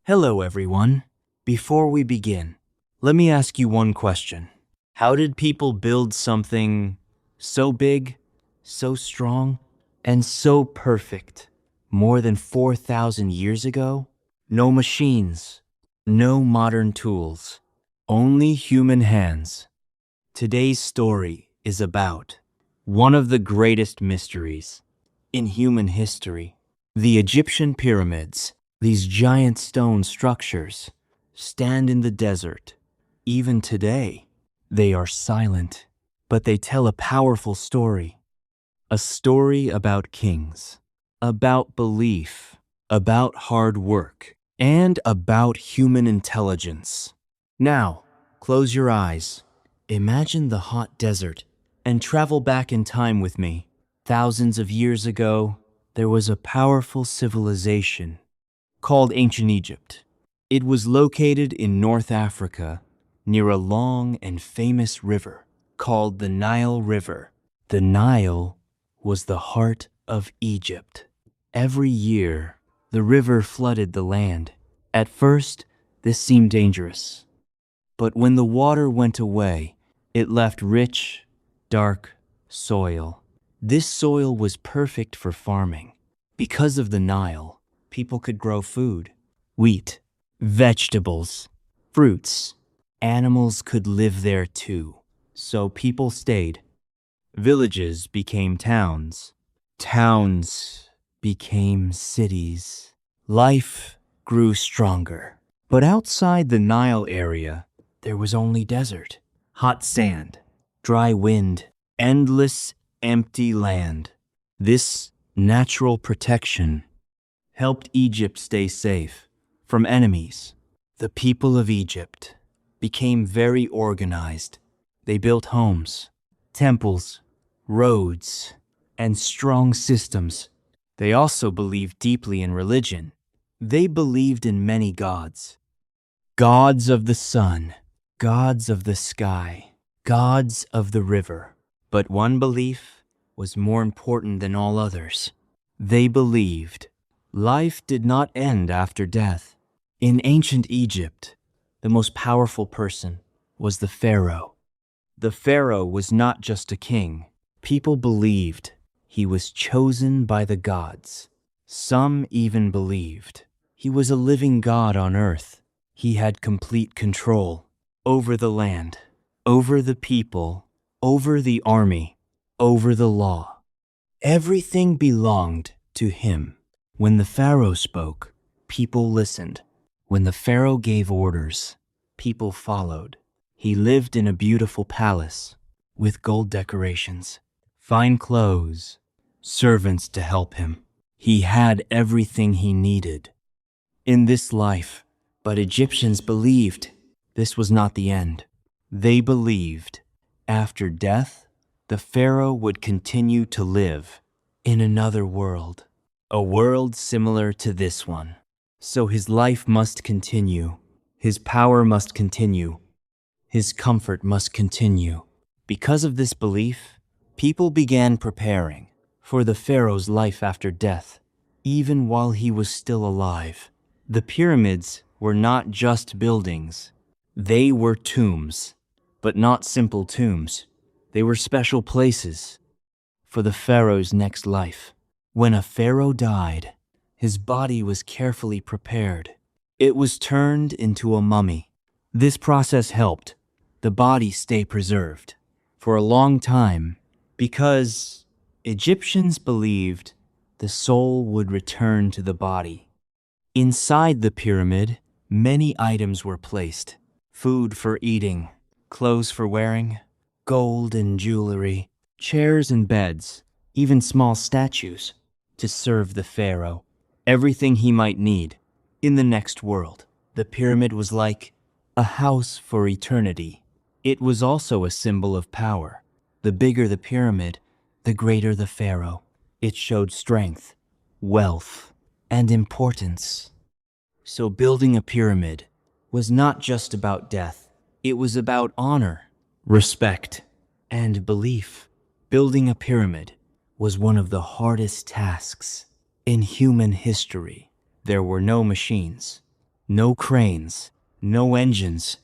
Hello, everyone. Before we begin, let me ask you one question. How did people build something so big, so strong, and so perfect more than 4,000 years ago? No machines, no modern tools, only human hands. Today's story is about one of the greatest mysteries in human history, the Egyptian pyramids. These giant stone structures stand in the desert. Even today, they are silent, but they tell a powerful story. A story about kings, about belief, about hard work, and about human intelligence. Now, close your eyes. Imagine the hot desert and travel back in time with me. Thousands of years ago, there was a powerful civilization called Ancient Egypt. It was located in North Africa near a long and famous river called the Nile River. The Nile was the heart of Egypt. Every year, the river flooded the land. At first, this seemed dangerous. But when the water went away, it left rich, dark soil. This soil was perfect for farming. Because of the Nile, people could grow food, wheat, vegetables, fruits. Animals could live there too. So people stayed. Villages became towns. Towns became cities. Life grew stronger. But outside the Nile area, there was only desert, hot sand, dry wind, endless empty land. This natural protection helped Egypt stay safe from enemies. The people of Egypt became very organized. They built homes, temples, roads, and strong systems. They also believed deeply in religion. They believed in many gods. Gods of the sun, gods of the sky, gods of the river. But one belief was more important than all others. They believed life did not end after death. In ancient Egypt, the most powerful person was the Pharaoh. The Pharaoh was not just a king. People believed he was chosen by the gods. Some even believed he was a living god on earth. He had complete control over the land, over the people, over the army, over the law. Everything belonged to him. When the Pharaoh spoke, people listened. When the Pharaoh gave orders, people followed. He lived in a beautiful palace with gold decorations, fine clothes, servants to help him. He had everything he needed in this life. But Egyptians believed this was not the end. They believed after death, the Pharaoh would continue to live in another world, a world similar to this one. So his life must continue, his power must continue, his comfort must continue. Because of this belief, people began preparing for the Pharaoh's life after death, even while he was still alive. The pyramids were not just buildings. They were tombs, but not simple tombs. They were special places for the Pharaoh's next life. When a Pharaoh died, his body was carefully prepared. It was turned into a mummy. This process helped the body stay preserved for a long time because Egyptians believed the soul would return to the body. Inside the pyramid, many items were placed: food for eating, clothes for wearing, gold and jewelry, chairs and beds, even small statues to serve the Pharaoh, everything he might need in the next world. The pyramid was like a house for eternity. It was also a symbol of power. The bigger the pyramid, the greater the Pharaoh. It showed strength, wealth, and importance. So building a pyramid was not just about death. It was about honor, respect, and belief. Building a pyramid was one of the hardest tasks in human history. There were no machines, No cranes, no engines,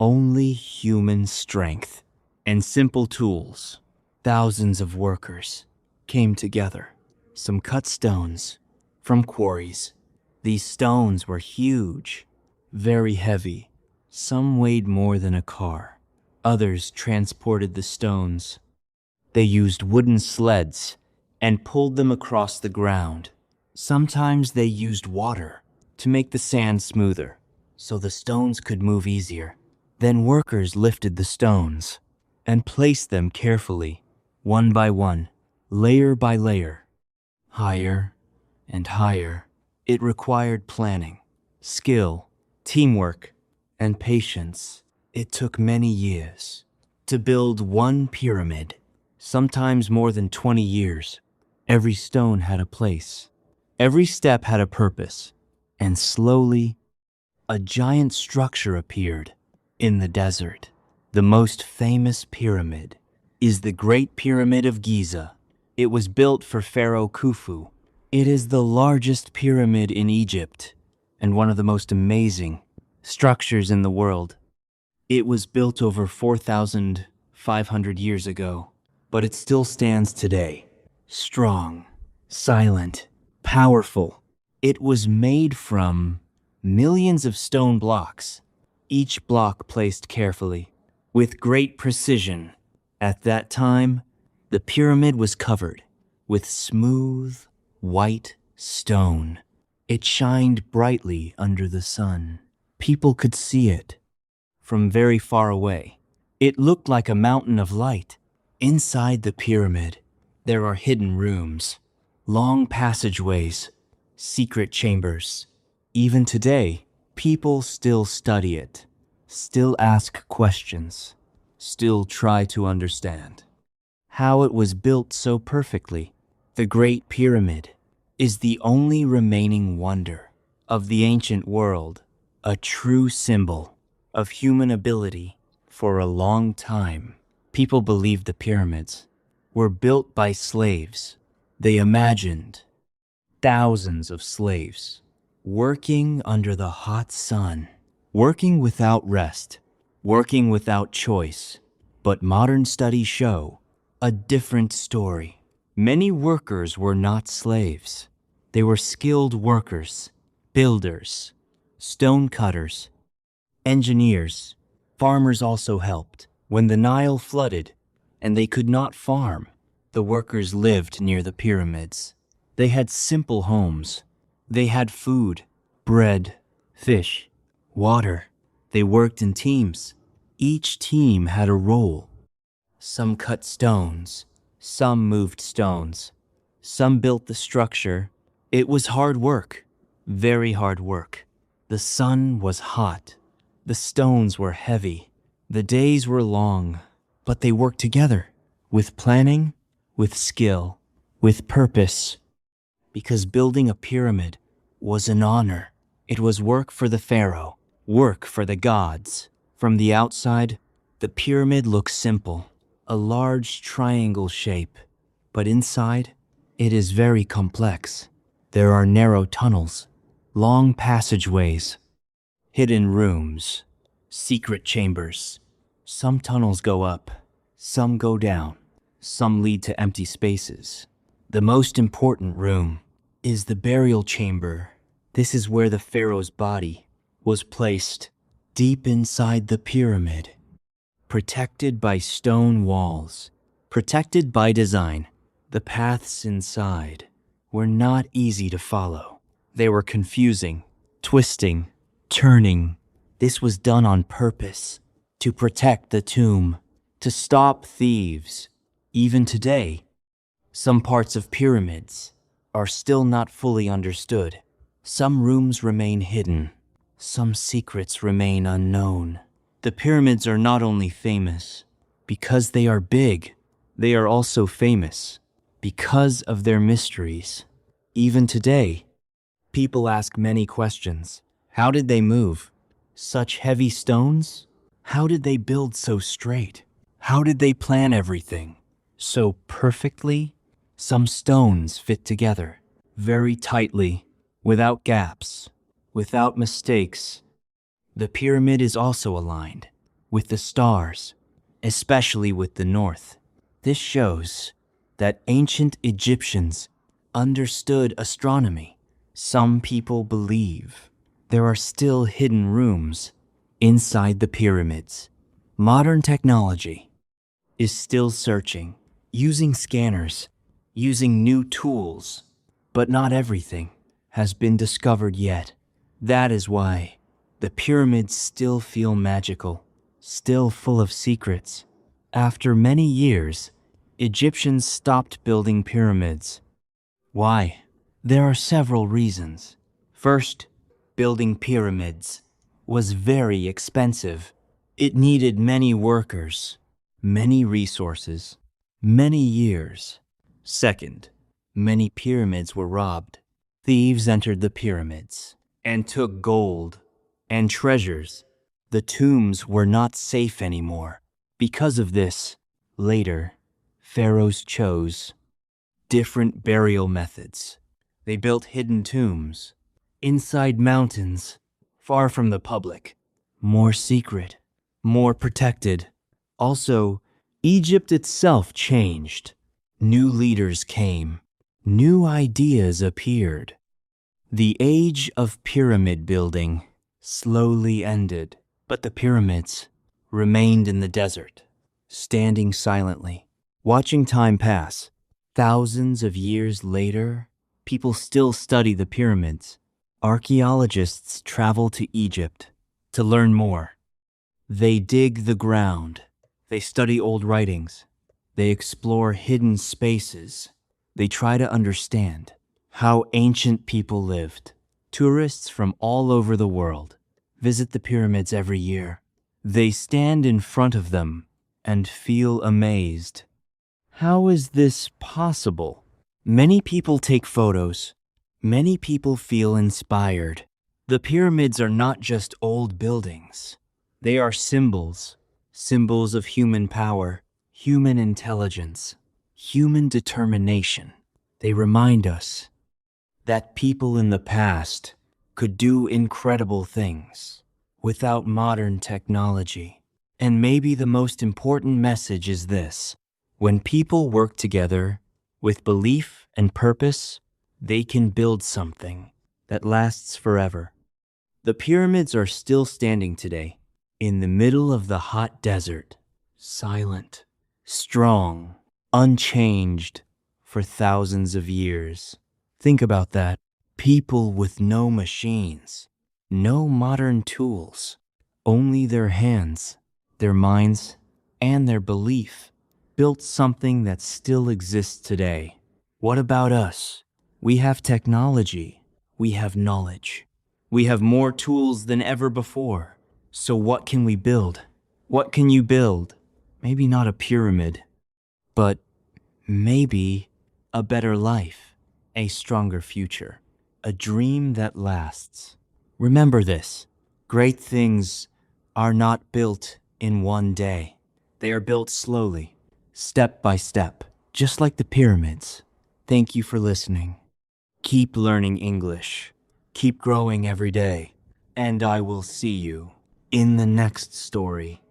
only human strength and simple tools. Thousands of workers came together. Some cut stones from quarries. These stones were huge, very heavy. Some weighed more than a car. Others transported the stones. They used wooden sleds and pulled them across the ground. Sometimes they used water to make the sand smoother so the stones could move easier. Then workers lifted the stones and placed them carefully, one by one, layer by layer, higher and higher. It required planning, skill, teamwork, and patience. It took many years to build one pyramid, sometimes more than 20 years. Every stone had a place. Every step had a purpose. And slowly, a giant structure appeared in the desert. The most famous pyramid is the Great Pyramid of Giza. It was built for Pharaoh Khufu. It is the largest pyramid in Egypt and one of the most amazing structures in the world. It was built over 4,500 years ago, but it still stands today. Strong, silent, powerful. It was made from millions of stone blocks, each block placed carefully, with great precision. At that time, the pyramid was covered with smooth, white stone. It shined brightly under the sun. People could see it from very far away. It looked like a mountain of light. Inside the pyramid, there are hidden rooms, long passageways, secret chambers. Even today, people still study it, still ask questions, still try to understand how it was built so perfectly. The Great Pyramid is the only remaining wonder of the ancient world, a true symbol of human ability. For a long time, people believed the pyramids were built by slaves. They imagined thousands of slaves working under the hot sun, working without rest, working without choice. But modern studies show a different story. Many workers were not slaves. They were skilled workers, builders, stone cutters, engineers. Farmers also helped. When the Nile flooded and they could not farm, the workers lived near the pyramids. They had simple homes. They had food, bread, fish, water. They worked in teams. Each team had a role. Some cut stones, some moved stones, some built the structure. It was hard work, very hard work. The sun was hot. The stones were heavy. The days were long, but they worked together with planning, with skill, with purpose. Because building a pyramid was an honor. It was work for the pharaoh, work for the gods. From the outside, the pyramid looks simple, a large triangle shape. But inside, it is very complex. There are narrow tunnels, long passageways, hidden rooms, secret chambers. Some tunnels go up, some go down, some lead to empty spaces. The most important room is the burial chamber. This is where the pharaoh's body was placed, deep inside the pyramid, protected by stone walls, protected by design. The paths inside were not easy to follow. They were confusing, twisting, turning. This was done on purpose to protect the tomb, to stop thieves. Even today, some parts of pyramids are still not fully understood. Some rooms remain hidden. Some secrets remain unknown. The pyramids are not only famous because they are big, they are also famous because of their mysteries. Even today, people ask many questions. How did they move such heavy stones? How did they build so straight? How did they plan everything so perfectly? Some stones fit together very tightly, without gaps. without mistakes. The pyramid is also aligned with the stars, especially with the north. This shows that ancient Egyptians understood astronomy. Some people believe there are still hidden rooms inside the pyramids. Modern technology is still searching, using scanners, using new tools, but not everything has been discovered yet. That is why the pyramids still feel magical, still full of secrets. After many years, Egyptians stopped building pyramids. Why? There are several reasons. First, building pyramids was very expensive. It needed many workers, many resources, many years. Second, many pyramids were robbed. Thieves entered the pyramids and took gold and treasures. The tombs were not safe anymore. Because of this, later, pharaohs chose different burial methods. They built hidden tombs inside mountains, far from the public, more secret, more protected. Also, Egypt itself changed. New leaders came, new ideas appeared. The age of pyramid building slowly ended, but the pyramids remained in the desert, standing silently, watching time pass. Thousands of years later, people still study the pyramids. Archaeologists travel to Egypt to learn more. They dig the ground. They study old writings. They explore hidden spaces. They try to understand how ancient people lived. Tourists from all over the world visit the pyramids every year. They stand in front of them and feel amazed. How is this possible? Many people take photos. Many people feel inspired. The pyramids are not just old buildings. They are symbols, symbols of human power, human intelligence, human determination. They remind us that people in the past could do incredible things without modern technology. And maybe the most important message is this: when people work together with belief and purpose, they can build something that lasts forever. The pyramids are still standing today, in the middle of the hot desert, silent, strong, unchanged for thousands of years. Think about that. People with no machines, no modern tools, only their hands, their minds, and their belief built something that still exists today. What about us? We have technology. We have knowledge. We have more tools than ever before. So what can we build? What can you build? Maybe not a pyramid, but maybe a better life, a stronger future, a dream that lasts. Remember this: great things are not built in one day. They are built slowly, step by step, just like the pyramids. Thank you for listening. Keep learning English. Keep growing every day. And I will see you in the next story.